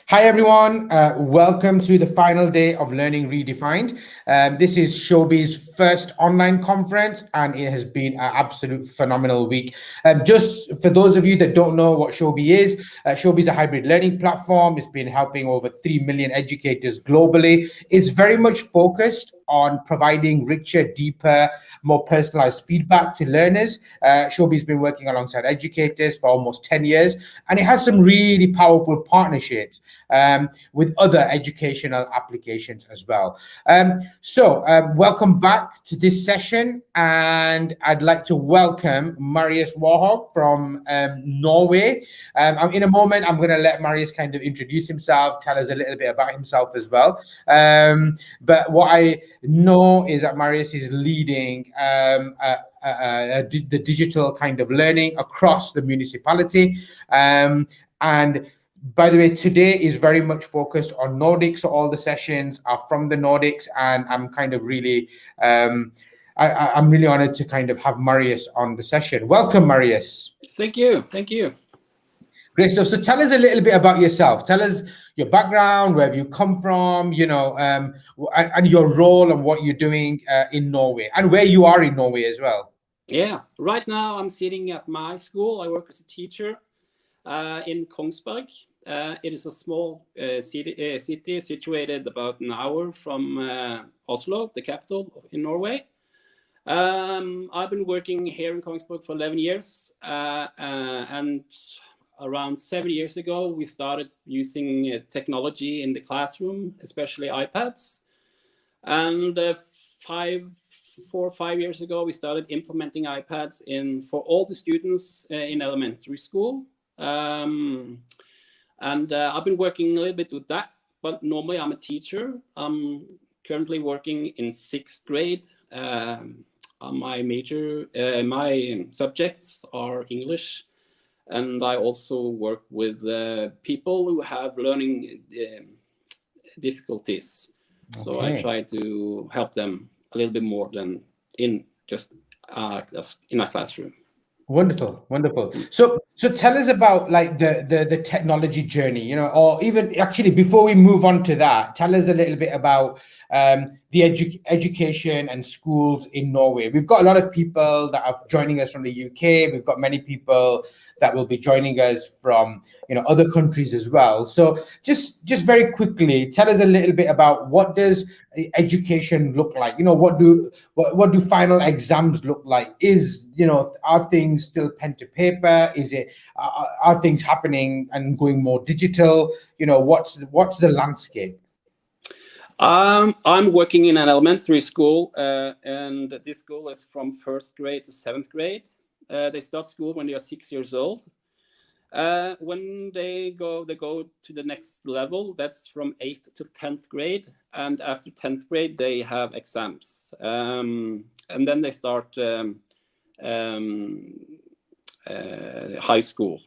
Hi, everyone. Welcome to the final day of Learning Redefined. This is Showbie's first online conference, and it has been an absolute phenomenal week. Just for those of you that don't know what Showbie is, Showbie is a hybrid learning platform. It's been helping over 3 million educators globally. It's very much focused on providing richer, deeper, more personalized feedback to learners. Showbie's been working alongside educators for almost 10 years, and it has some really powerful partnerships with other educational applications as well. Welcome back to this session, and I'd like to welcome Marius Warhaug from Norway. In a moment, I'm going to let Marius kind of introduce himself, tell us a little bit about himself as well. But what I know is that Marius is leading the digital kind of learning across the municipality. And by the way, today is very much focused on Nordics. So all the sessions are from the Nordics, and I'm kind of really, I'm really honored to kind of have Marius on the session. Welcome, Marius. Thank you. Thank you. Great stuff. So tell us a little bit about yourself. Tell us your background, where have you come from, and your role and what you're doing in Norway, and where you are in Norway as well. Yeah. Right now, I'm sitting at my school. I work as a teacher in Kongsberg. It is a small city situated about an hour from Oslo, the capital in Norway. I've been working here in Kongsberg for 11 years, and around 7 years ago, we started using technology in the classroom, especially iPads. And 4 or 5 years ago, we started implementing iPads for all the students in elementary school. I've been working a little bit with that, but normally I'm a teacher. I'm currently working in 6th grade. My subjects are English, and I also work with people who have learning difficulties. Okay. So I try to help them a little bit more than in just in a classroom. Wonderful, wonderful. So tell us about like the technology journey, or even actually before we move on to that, tell us a little bit about the education and schools in Norway. We've got a lot of people that are joining us from the UK. We've got many people that will be joining us from other countries as well. So just very quickly, tell us a little bit about what does education look like? What do final exams look like? Are things still pen to paper? Are things happening and going more digital? What's the landscape? I'm working in an elementary school, and this school is from 1st grade to 7th grade. They start school when they are 6 years old. When they go to the next level. That's from 8th to 10th grade, and after 10th grade they have exams, and then they start high school.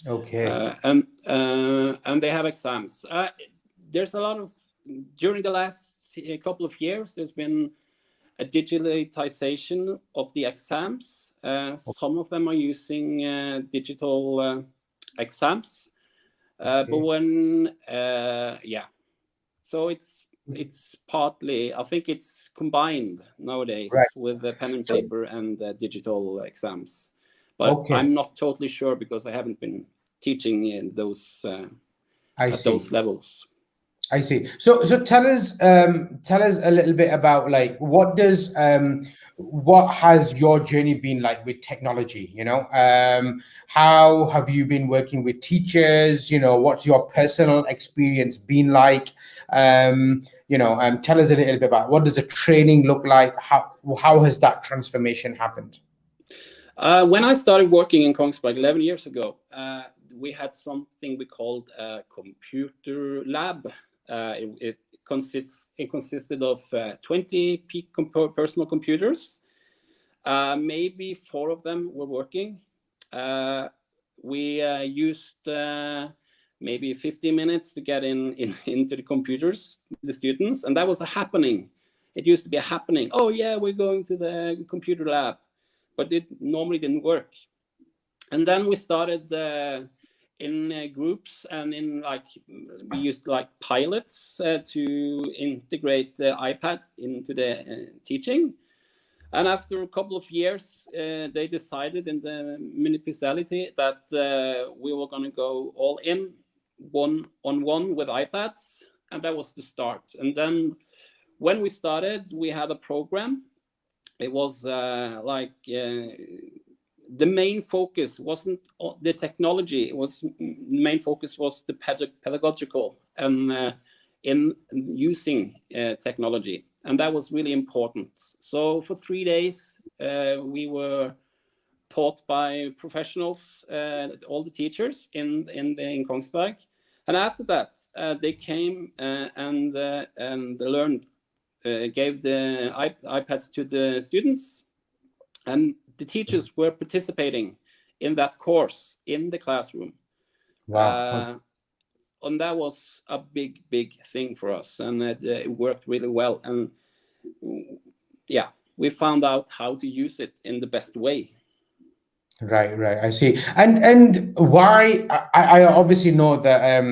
Okay. And they have exams. There's a lot of, during the last couple of years, there's been a digitalization of the exams. Some of them are using digital exams, okay. So it's partly, I think it's combined nowadays, right, with the pen and paper and the digital exams. But okay. I'm not totally sure because I haven't been teaching in those at those levels. I see. So tell us a little bit about like what has your journey been like with technology? How have you been working with teachers? What's your personal experience been like? Tell us a little bit about what does the training look like? How has that transformation happened? When I started working in Kongsberg 11 years ago, we had something we called a computer lab. It consisted of 20 personal computers. Maybe 4 of them were working. We used maybe 50 minutes to get into the computers, the students, and that was a happening. It used to be a happening. Oh yeah, we're going to the computer lab, but it normally didn't work. And then we started in groups, and we used like pilots to integrate the iPad into the teaching. And after a couple of years, they decided in the municipality that we were going to go all in, one-on-one with iPads, and that was the start. And then when we started, we had a program. It was the main focus wasn't the technology. It was main focus was the pedagogical and in using technology, and that was really important. So for 3 days, we were taught by professionals, all the teachers in Kongsberg, and after that, they came and learned, gave the iPads to the students, and the teachers were participating in that course in the classroom. Wow. And that was a big thing for us, and it worked really well. And yeah, we found out how to use it in the best way. Right. I see. And why? I obviously know that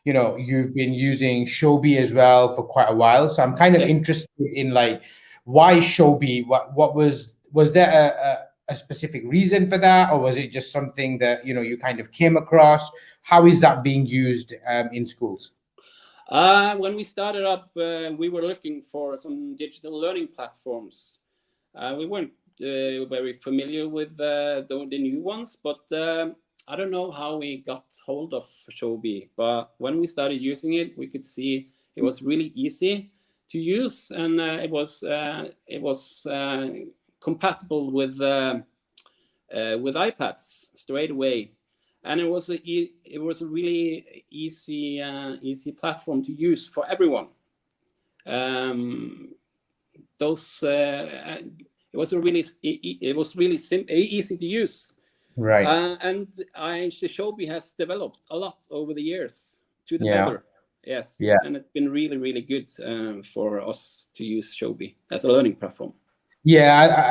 you've been using Showbie as well for quite a while, so I'm kind of interested in like why Showbie. What was there a specific reason for that, or was it just something that you kind of came across? How is that being used in schools? When we started up, we were looking for some digital learning platforms. We weren't very familiar with the new ones, but I don't know how we got hold of Showbie. But when we started using it, we could see it was really easy to use, and it was compatible with iPads straight away. And it was a really easy platform to use for everyone. It was really easy to use. Right. And Showbie has developed a lot over the years to the better. Yes. Yeah. And it's been really good for us to use Showbie as a learning platform. Yeah,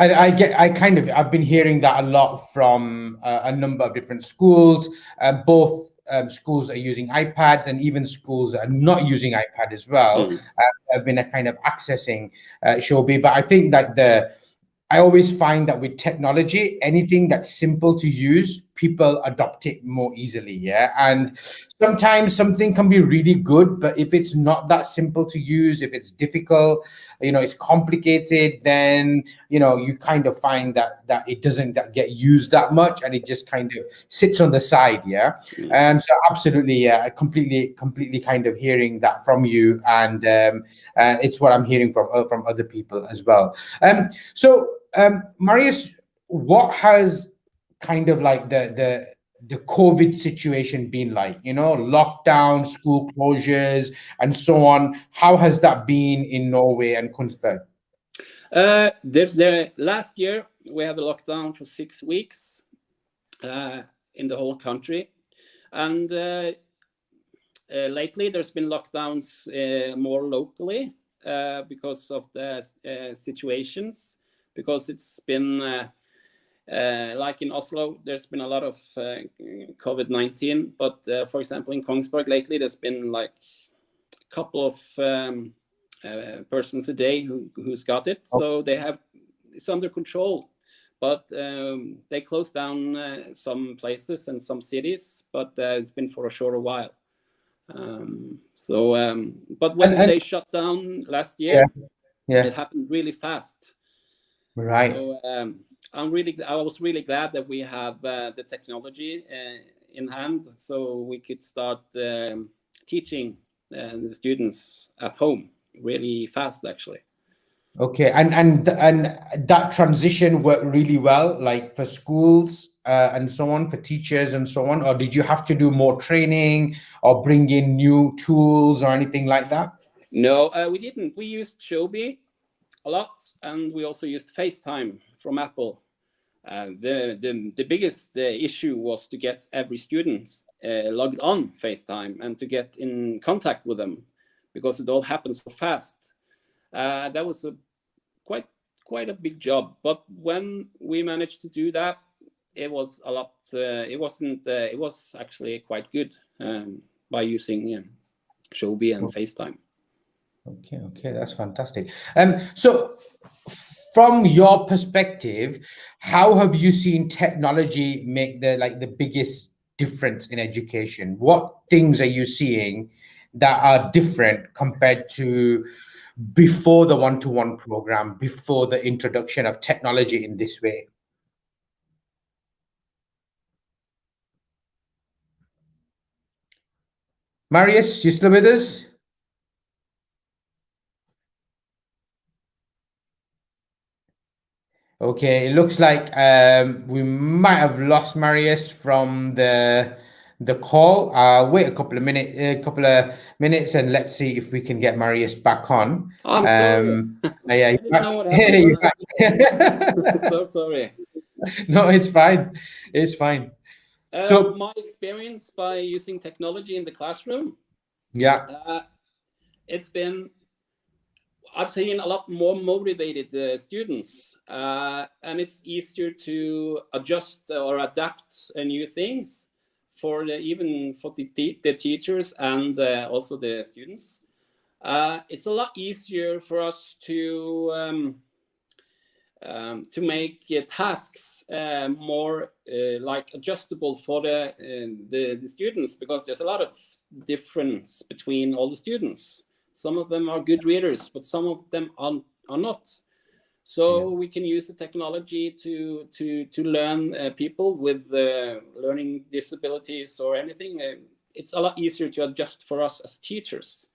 I've been hearing that a lot from a number of different schools, both schools that are using iPads and even schools that are not using iPad as well, have been a kind of accessing Showbie. But I think that I always find that with technology, anything that's simple to use, people adopt it more easily. Yeah. And sometimes something can be really good, but if it's not that simple to use, if it's difficult, it's complicated, then, you kind of find that it doesn't get used that much, and it just kind of sits on the side. Yeah. So absolutely. Yeah. Completely kind of hearing that from you. And it's what I'm hearing from other people as well. Marius, what has kind of like the COVID situation been like? Lockdown, school closures, and so on. How has that been in Norway and Kongsberg? Last year we had a lockdown for 6 weeks in the whole country, and lately there's been lockdowns more locally because of the situations. Because it's been like in Oslo, there's been a lot of COVID-19. But for example, in Kongsberg lately, there's been like a couple of persons a day who's got it. So it's under control. But they closed down some places and some cities, but it's been for a shorter while. But when they shut down last year, it happened really fast. Right. So I was really glad that we have the technology in hand, so we could start teaching the students at home really fast, actually. Okay, and that transition worked really well, like for schools and so on, for teachers and so on, or did you have to do more training or bring in new tools or anything like that? No, we didn't. We used Showbie a lot, and we also used FaceTime from Apple. The biggest issue was to get every student logged on FaceTime and to get in contact with them, because it all happens so fast. That was quite a big job. But when we managed to do that, it was a lot. It wasn't. It was actually quite good by using Showbie and FaceTime. Okay, that's fantastic. So from your perspective, how have you seen technology make the biggest difference in education? What things are you seeing that are different compared to before the one-to-one program, before the introduction of technology in this way? Marius, you still with us? Okay, it looks like we might have lost Marius from the call. Wait a couple of minutes, and let's see if we can get Marius back on. I'm sorry. Yeah, I didn't know what happened. So sorry. No, it's fine. It's fine. So my experience by using technology in the classroom, yeah, I've seen a lot more motivated students, and it's easier to adjust or adapt new things even for the teachers and also the students. It's a lot easier for us to make tasks more like adjustable for the students, because there's a lot of difference between all the students. Some of them are good readers, but some of them are not. So we can use the technology to learn people with learning disabilities or anything. It's a lot easier to adjust for us as teachers.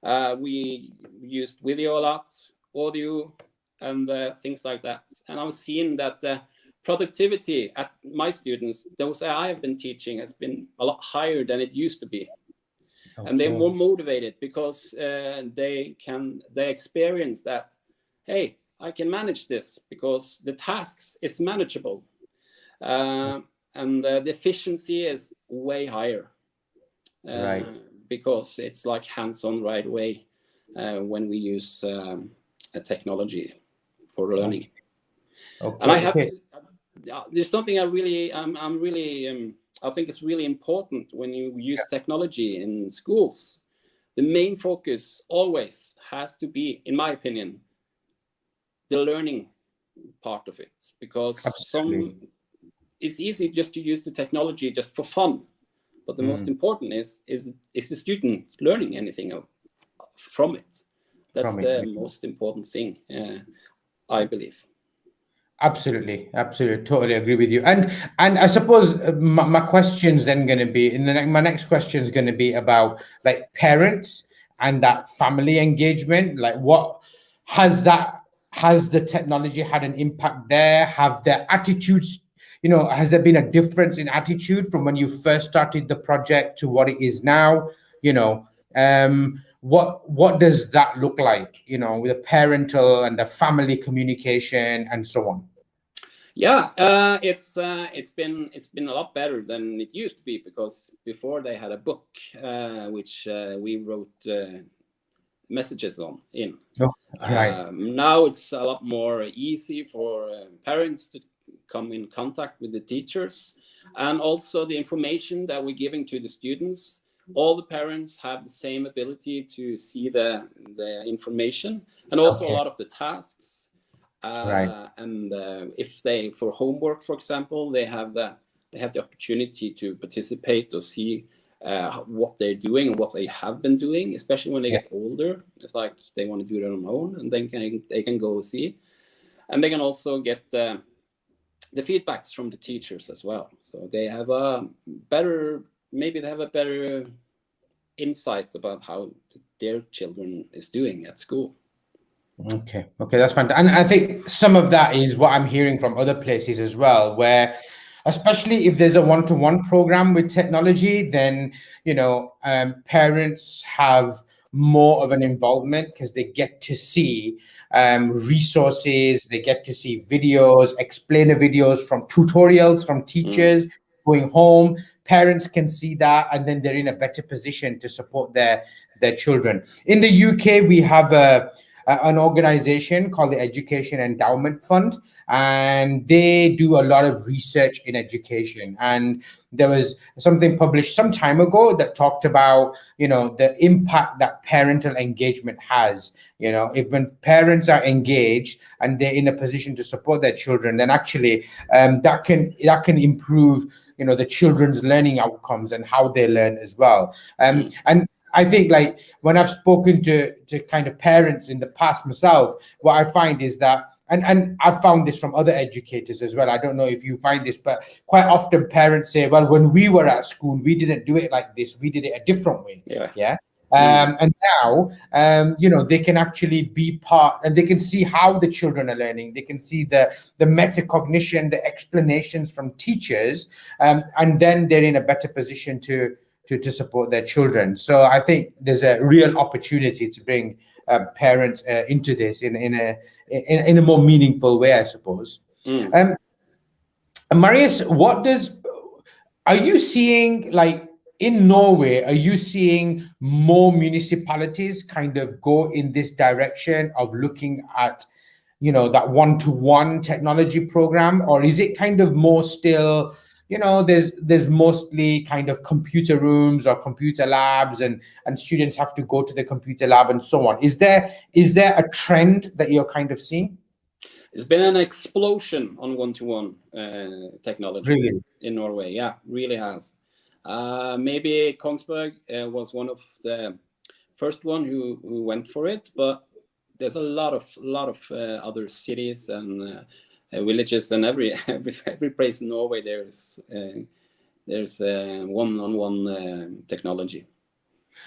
We used video a lot, audio, and things like that. And I've seen that the productivity at my students, those I have been teaching, has been a lot higher than it used to be. Okay. And they're more motivated because they experience that, hey, I can manage this because the tasks is manageable. And the efficiency is way higher. Right. Because it's like hands-on right away when we use a technology for learning. Okay. And I have there's something I think it's really important when you use technology in schools. The main focus always has to be, in my opinion, the learning part of it, because it's easy just to use the technology just for fun, but the most important is the student learning anything from it. That's the most important thing, I believe. Absolutely, totally agree with you. And I suppose my question's then going to be my next question is going to be about like parents and that family engagement. Like, what has the technology had an impact there? Have their attitudes, has there been a difference in attitude from when you first started the project to what it is now? What does that look like, with the parental and the family communication and so on? Yeah, it's been a lot better than it used to be, because before they had a book which we wrote messages in. Oh, right. Now it's a lot more easy for parents to come in contact with the teachers, and also the information that we're giving to the students. All the parents have the same ability to see the information, and also a lot of the tasks. Right. And if they, for homework, for example, they have the opportunity to participate or see what they're doing and what they have been doing, especially when they get older. It's like they want to do it on their own, and then they can go see, and they can also get the feedbacks from the teachers as well. So they have a better insight about how their children is doing at school. Okay, that's fantastic. And I think some of that is what I'm hearing from other places as well, where especially if there's a one-to-one program with technology, then parents have more of an involvement because they get to see resources, they get to see videos, explainer videos from tutorials from teachers going home. Parents can see that, and then they're in a better position to support their children. In the UK, we have an organization called the Education Endowment Fund, and they do a lot of research in education. And there was something published some time ago that talked about, the impact that parental engagement has. If when parents are engaged and they're in a position to support their children, then actually that can improve, the children's learning outcomes and how they learn as well. And I think, like, when I've spoken to kind of parents in the past myself, what I find is that, and I've found this from other educators as well. I don't know if you find this, but quite often parents say, well, when we were at school, we didn't do it like this. We did it a different way. Yeah. And now, they can actually be part, and they can see how the children are learning. They can see the metacognition, the explanations from teachers, and then they're in a better position to support their children. So I think there's a real opportunity to bring parents into this in a more meaningful way, I suppose. Marius, are you seeing, like, in Norway, are you seeing more municipalities kind of go in this direction of looking at, that one-to-one technology program? Or is it kind of more still, there's mostly kind of computer rooms or computer labs, and students have to go to the computer lab and so on? Is there a trend that you're kind of seeing? It's been an explosion on one-to-one technology in Norway. Yeah, really has. Maybe Kongsberg was one of the first one who went for it, but there's a lot of other cities and villages, and every place in Norway there's one-on-one technology.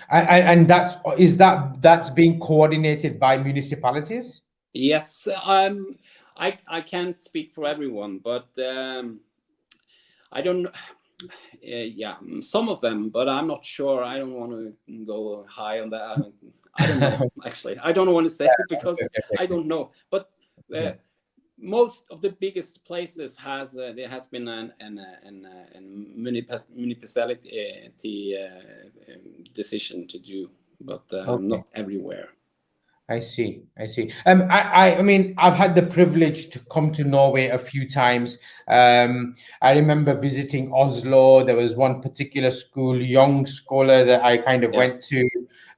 And that's being coordinated by municipalities? Yes, I can't speak for everyone, but I don't. Yeah, some of them, but I'm not sure. I don't want to go high on that. I don't know, actually. I don't want to say it because I don't know. But most of the biggest places there has been a municipality decision to do, but not everywhere. I see. I mean, I've had the privilege to come to Norway a few times. I remember visiting Oslo. There was one particular school, Young Scholar, that I kind of went to.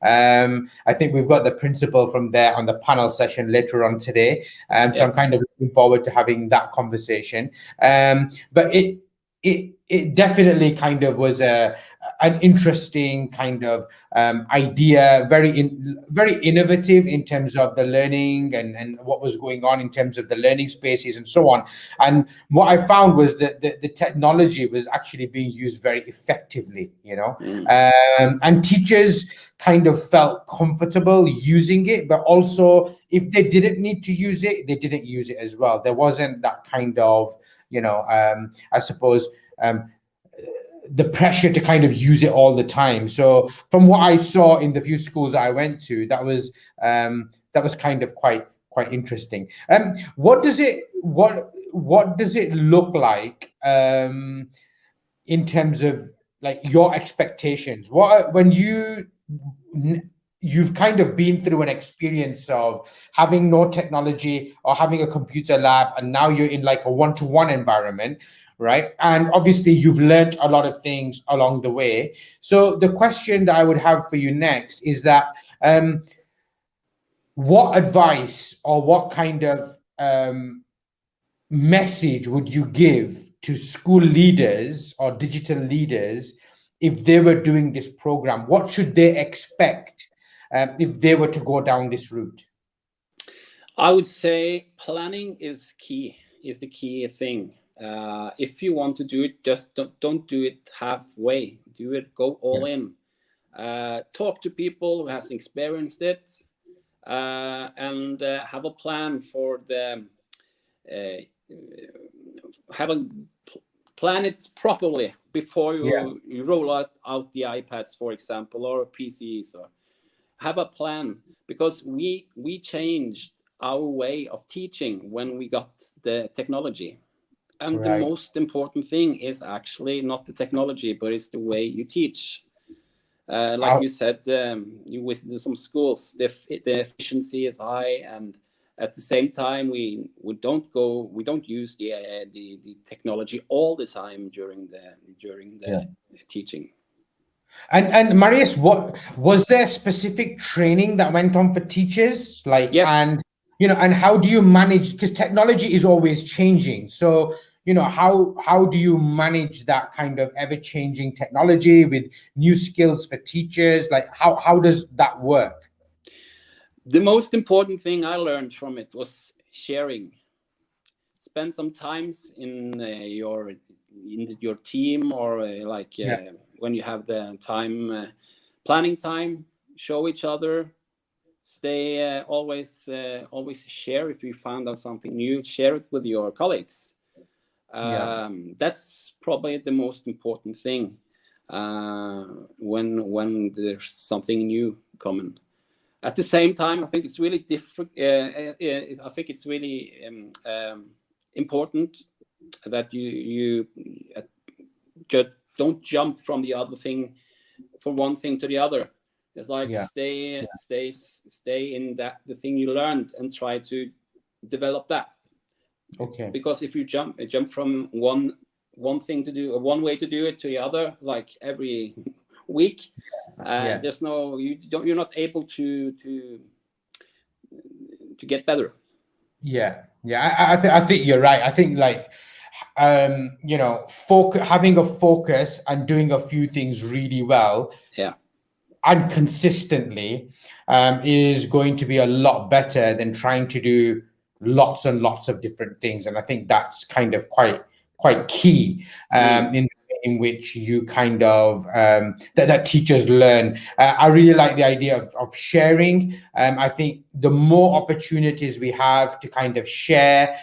I think we've got the principal from there on the panel session later on today. So I'm kind of looking forward to having that conversation. But it definitely kind of was an interesting kind of idea, very innovative in terms of the learning and what was going on in terms of the learning spaces and so on. And what I found was that the technology was actually being used very effectively, and teachers kind of felt comfortable using it, but also if they didn't need to use it, they didn't use it as well. There wasn't that kind of, I suppose, the pressure to kind of use it all the time. So from what I saw in the few schools I went to, that was kind of quite interesting. What does it look like in terms of, like, your expectations? When you've kind of been through an experience of having no technology or having a computer lab, and now you're in like a one-to-one environment, right? And obviously you've learned a lot of things along the way. So the question that I would have for you next is that what advice or what kind of message would you give to school leaders or digital leaders if they were doing this program? What should they expect if they were to go down this route? I would say planning is the key thing. If you want to do it, just don't do it halfway. Do it, go all in. Talk to people who has experienced it, and have a plan for plan it properly before you roll out the iPads, for example, or PCs. Or have a plan, because we changed our way of teaching when we got the technology. And the most important thing is actually not the technology, but it's the way you teach. Like you said, you visited some schools. The efficiency is high, and at the same time, we don't use the technology all the time during the teaching. And Marius, what was there specific training that went on for teachers? Like, Yes. and and how do you manage? Because technology is always changing. So, how do you manage that kind of ever-changing technology with new skills for teachers? Like, how does that work? The most important thing I learned from it was sharing. Spend some times in your team, or when you have the time, planning time, show each other. Stay always share. If you found out something new, share it with your colleagues. That's probably the most important thing when there's something new coming. At the same time, I think it's really different. I think it's really important that you just don't jump from one thing to the other. It's like stay in the thing you learned and try to develop that. Okay. Because if you jump from one thing to do, one way to do it to the other, like every week, you're not able to get better. I think you're right. I think like having a focus and doing a few things really well and consistently is going to be a lot better than trying to do lots and lots of different things. And I think that's kind of quite key in which you kind of that teachers learn. I really like the idea of sharing. I think the more opportunities we have to kind of share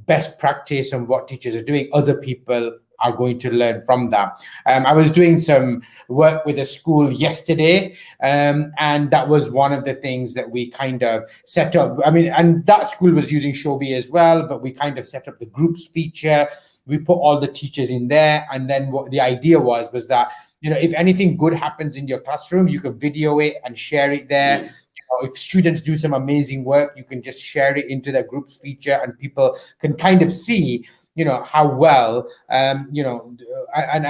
best practice on what teachers are doing, other people are going to learn from that. I was doing some work with a school yesterday, and that was one of the things that we kind of set up. I mean, and that school was using Showbie as well, but we kind of set up the groups feature. We put all the teachers in there, and then what the idea was that if anything good happens in your classroom, you can video it and share it there. If students do some amazing work, you can just share it into the groups feature, and people can kind of see how well and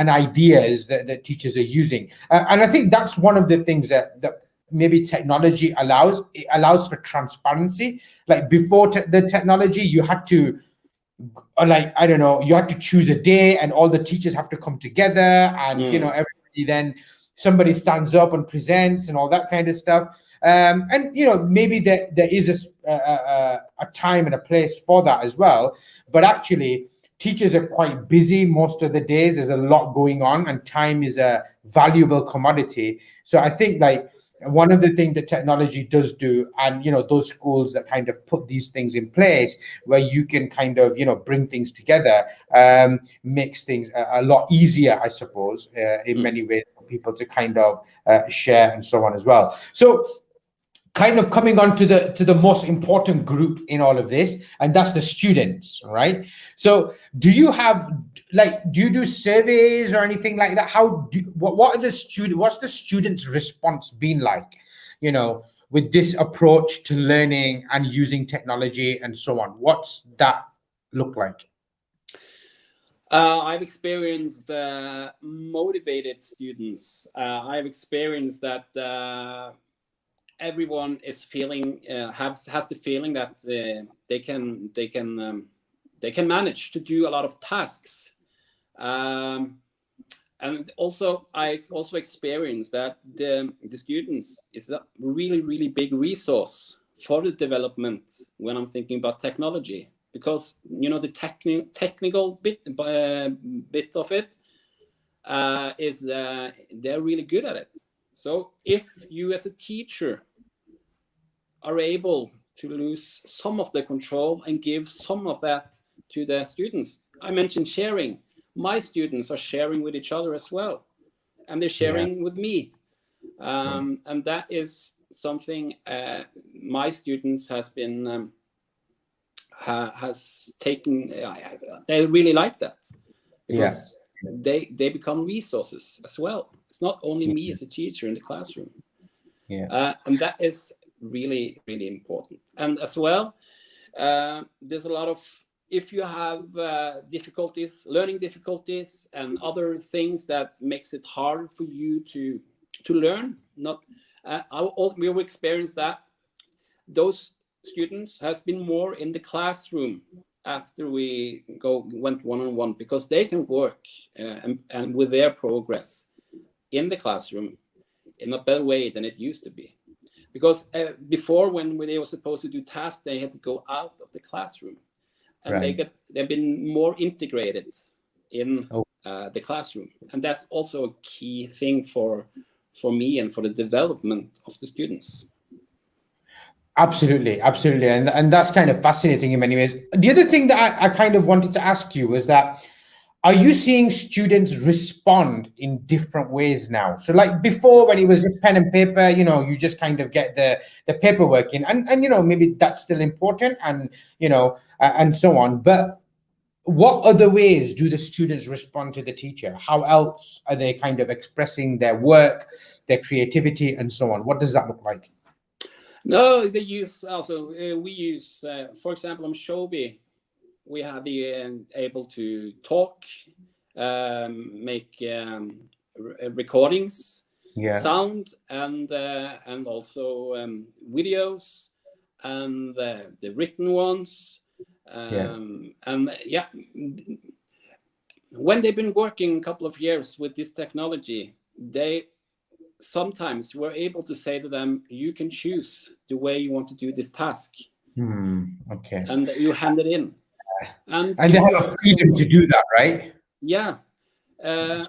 ideas that teachers are using. And I think that's one of the things that maybe technology allows. It allows for transparency. Like before the technology, you had to you had to choose a day and all the teachers have to come together, and everybody, then somebody stands up and presents and all that kind of stuff. And maybe there is a time and a place for that as well. But actually, teachers are quite busy most of the days. There's a lot going on, and time is a valuable commodity. So I think like one of the things that technology does do, and those schools that kind of put these things in place where you can kind of bring things together, makes things a lot easier, I suppose, in many ways, for people to kind of share and so on as well. So kind of coming on to the most important group in all of this, and that's the students, right? So do you do surveys or anything like that? What's the students' response been like, with this approach to learning and using technology and so on? What's that look like? I've experienced motivated students. I've experienced that everyone is feeling has the feeling that they can manage to do a lot of tasks, and also I also experienced that the students is a really big resource for the development when I'm thinking about technology, because the technical bit of it is they're really good at it. So if you as a teacher are able to lose some of the control and give some of that to the students. I mentioned sharing. My students are sharing with each other as well, and they're sharing with me. And that is something my students has taken. They really like that, because they become resources as well. It's not only me as a teacher in the classroom. And that is really, really important. And as well, there's a lot of, if you have difficulties, learning difficulties and other things that makes it hard for you to learn, we've experienced that those students has been more in the classroom after we went one-on-one, because they can work and with their progress in the classroom in a better way than it used to be. Because before, when they were supposed to do tasks, they had to go out of the classroom, and they've been more integrated in the classroom, and that's also a key thing for me and for the development of the students. Absolutely, absolutely, and that's kind of fascinating in many ways. The other thing that I kind of wanted to ask you was that, are you seeing students respond in different ways now? So like before, when it was just pen and paper, you just kind of get the paperwork in, and maybe that's still important, and and so on. But what other ways do the students respond to the teacher? How else are they kind of expressing their work, their creativity, and so on? What does that look like? No, they use also, we use, for example, on Showbie, we have been able to talk, make recordings, sound, and also videos, and the written ones. And when they've been working a couple of years with this technology, they sometimes we're able to say to them, you can choose the way you want to do this task. Okay. And you hand it in. And they have a freedom to do that, right? Yeah. And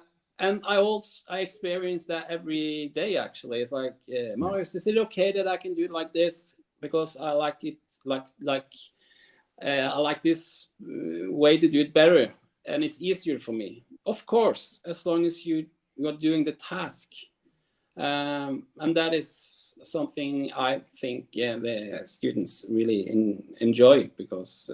I experience that every day, actually. It's like, Marius, is it okay that I can do it like this? Because I like it, I like this way to do it better. And it's easier for me. Of course, as long as you're doing the task. And that is something I think the students really enjoy, because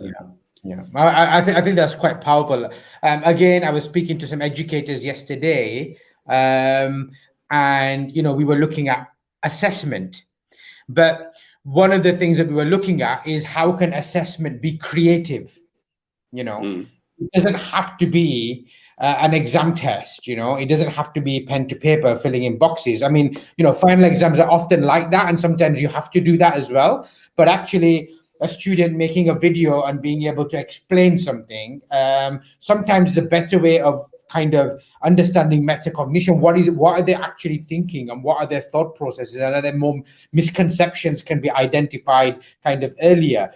I think that's quite powerful. Again, I was speaking to some educators yesterday, and we were looking at assessment, but one of the things that we were looking at is how can assessment be creative? It doesn't have to be an exam test, it doesn't have to be pen to paper filling in boxes. I mean, final exams are often like that, and sometimes you have to do that as well. But actually, a student making a video and being able to explain something sometimes is a better way of kind of understanding metacognition. What are they actually thinking, and what are their thought processes, and are there more misconceptions can be identified kind of earlier.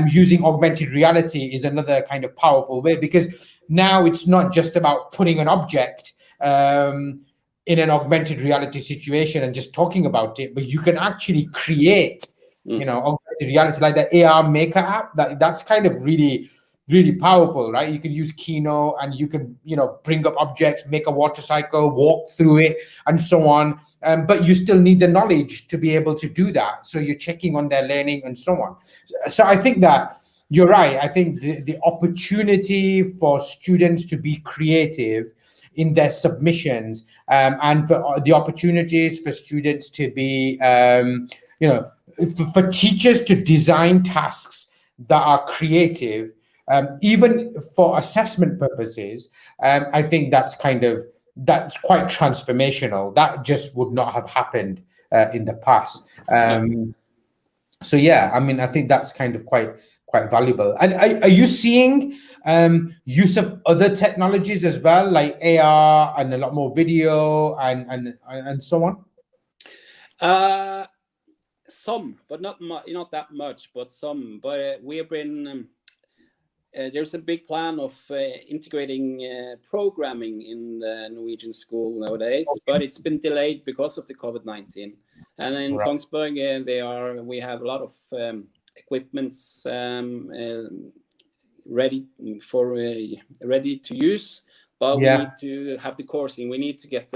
Using augmented reality is another kind of powerful way, because now it's not just about putting an object in an augmented reality situation and just talking about it, but you can actually create augmented reality, like the AR Maker app. That's kind of really, really powerful, right? You can use Keynote, and you can bring up objects, make a water cycle, walk through it, and so on. But you still need the knowledge to be able to do that. So you're checking on their learning and so on. So I think that you're right. I think the opportunity for students to be creative in their submissions, and for the opportunities for students to be, for teachers to design tasks that are creative, even for assessment purposes, I think that's quite transformational. That just would not have happened in the past. So I mean, I think that's kind of quite valuable. And are you seeing use of other technologies as well, like AR and a lot more video and so on? Some, but not that much, but some. But we have been there's a big plan of integrating programming in the Norwegian school nowadays, but it's been delayed because of the COVID-19. And in Kongsberg, we have a lot of equipments ready to use, but we need to have the coursing. We need to get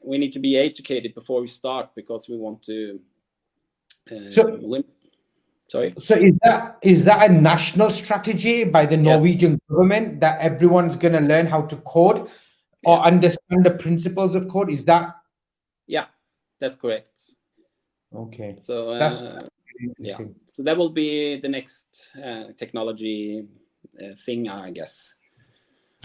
we need to be educated before we start, because we want to win. Sorry. So is that a national strategy by the Norwegian government that everyone's going to learn how to code or understand the principles of code? Is that? Yeah, that's correct. Okay. So That's yeah, so that will be the next technology thing, I guess.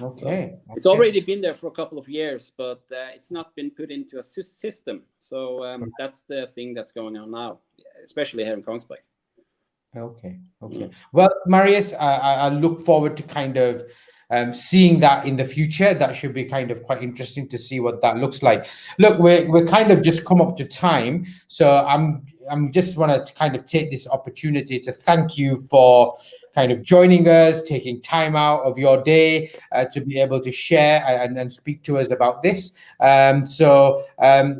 Okay. So it's already been there for a couple of years, but it's not been put into a system. So that's the thing that's going on now, especially here in Kongsberg. Okay. Well, Marius, I look forward to kind of seeing that in the future. That should be kind of quite interesting to see what that looks like. Look, we're kind of just come up to time, so I'm just want to kind of take this opportunity to thank you for kind of joining us, taking time out of your day to be able to share and speak to us about this.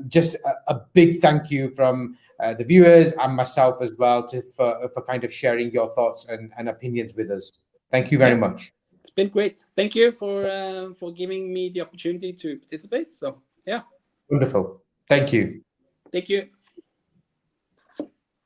Just a big thank you from the viewers and myself as well for kind of sharing your thoughts and opinions with us. Thank you very much. It's been great. Thank you for giving me the opportunity to participate. So yeah. Wonderful. Thank you. Thank you.